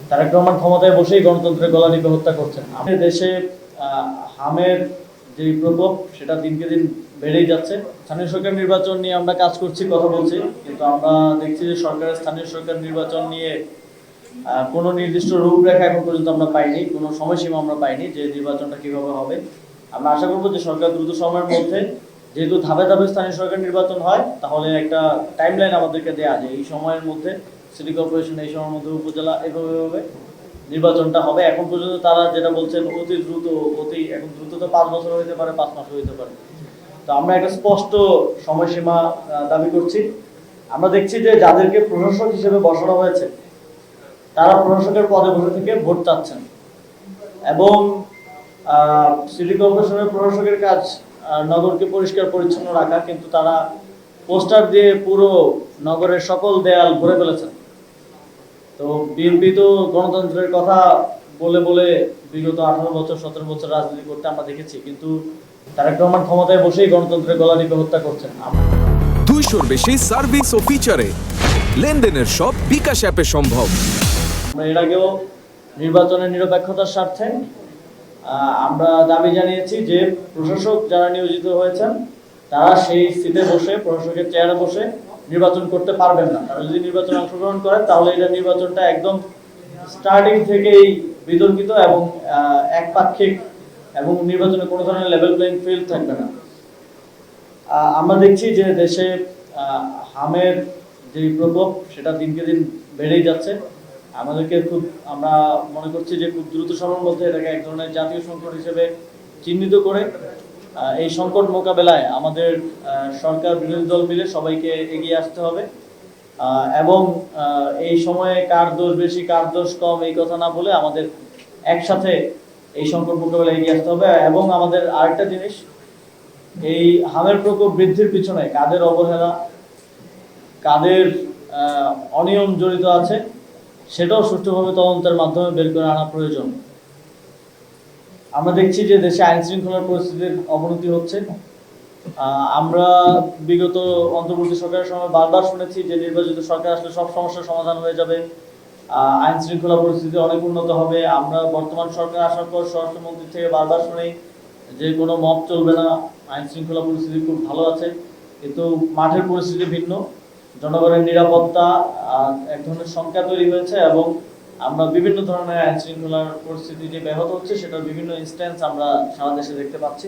তারেক রহমান ক্ষমতায় বসেই গণতন্ত্রের গলা টিপে হত্যা করছেন। আমাদের দেশে হামের যে প্রকোপ সেটা দিনকে দিন বেড়েই যাচ্ছে। স্থানীয় সরকার নির্বাচন নিয়ে আমরা কাজ করছি, কথা বলছি, কিন্তু আমরা দেখছি যে সরকারের স্থানীয় সরকার নির্বাচন নিয়ে কোনো নির্দিষ্ট রূপরেখা এখন পর্যন্ত আমরা পাইনি, কোনো সময়সীমা আমরা পাইনি যে নির্বাচনটা কিভাবে হবে। আমরা আশা করবো যে সরকার দ্রুত সময়ের মধ্যে, যেহেতু ধাপে ধাপে স্থানীয় সরকার নির্বাচন হয়, তাহলে একটা টাইমলাইন আমাদেরকে দেয়া যায় এই সময়ের মধ্যে সিটি কর্পোরেশন, এই সময়ের মধ্যে উপজেলা, এভাবে নির্বাচনটা হবে। এখন পর্যন্ত তারা যেটা বলছেন অতি দ্রুত, এখন দ্রুত তো 5 বছর হইতে পারে, 5 মাস হইতে পারে। তো আমরা একটা স্পষ্ট সময়সীমা দাবি করছি। আমরা দেখছি যে যাদেরকে প্রশাসক হিসেবে বসানো হয়েছে তারা প্রশাসকের পদে বসে থেকে ভোট চাচ্ছেন, এবং সিটি কর্পোরেশনের প্রশাসকের কাজ নগরকে পরিষ্কার পরিচ্ছন্ন রাখা, কিন্তু তারা পোস্টার দিয়ে পুরো নগরের সকল দেয়াল ভরে ফেলেছেন। তো বিএনপি তো গণতন্ত্রের কথা বলে বলে বিগত 18 বছর 17 বছর রাজনীতি করতে আমরা দেখেছি, কিন্তু তারেক রহমান ক্ষমতায় বসেই গণতন্ত্রের গলা টিপে হত্যা করছেন। 200-র বেশি সার্ভিস ও ফিচারে লেনদেনের সব বিকাশ অ্যাপে সম্ভব। আমরা এর আগেও নির্বাচনের নিরপেক্ষতার স্বার্থে আমরা দাবি জানিয়েছি যে প্রশাসক যারা নিয়োজিত হয়েছেন তারা সেই সিটে বসে, প্রশাসকের চেয়ারে বসে নির্বাচন করতে পারবেন না। তারা যদি নির্বাচনে অংশগ্রহণ করেন তাহলে এটা নির্বাচনটা একদম স্টার্টিং থেকেই বিতর্কিত এবং একপাক্ষিক, এবং নির্বাচনে কোনো ধরনের লেভেল প্লেইং ফিল্ড থাকবে না। আমরা দেখছি যে দেশে হামের যে প্রকোপ সেটা দিনকে দিন বেড়েই যাচ্ছে। আমরা মনে করছি যে খুব দ্রুত সময়ের মধ্যে এটাকে এক ধরনের জাতীয় সংকট হিসেবে চিহ্নিত করে এই সংকট মোকাবেলায় আমাদের সরকার, বিরোধী দল মিলে সবাইকে এগিয়ে আসতে হবে, এবং এই সময়ে কার দোষ বেশি কার দোষ কম এই কথা না বলে আমাদের একসাথে এই সংকট মোকাবেলায় এগিয়ে আসতে হবে। এবং আমাদের আরেকটা জিনিস, এই হামের প্রকোপ বৃদ্ধির পিছনে কাদের অবহেলা, কাদের অনিয়ম জড়িত আছে সেটাও সুষ্ঠুভাবে তদন্তের মাধ্যমে বের করে আনা প্রয়োজন। আমরা দেখছি যে দেশে আইন শৃঙ্খলার পরিস্থিতির অবনতি হচ্ছে। আমরা বিগত অন্তর্বর্তী সরকারের সময় বারবার শুনেছি যে নির্বাচিত সরকার আসলে সব সমস্যার সমাধান হয়ে যাবে, আইন শৃঙ্খলা পরিস্থিতি অনেক উন্নত হবে। আমরা বর্তমান সরকার আসার পর স্বরাষ্ট্রমন্ত্রী থেকে বারবার শুনি যে কোনো মব চলবে না, আইন শৃঙ্খলা পরিস্থিতি খুব ভালো আছে, কিন্তু মাঠের পরিস্থিতি ভিন্ন। জনগণের নিরাপত্তা এক ধরনের শঙ্কা তৈরি হয়েছে, এবং আমরা বিভিন্ন ধরনের আইন শৃঙ্খলার পরিস্থিতি যে ব্যাহত হচ্ছে সেটার বিভিন্ন ইনস্ট্যান্স আমরা সারা দেশে দেখতে পাচ্ছি।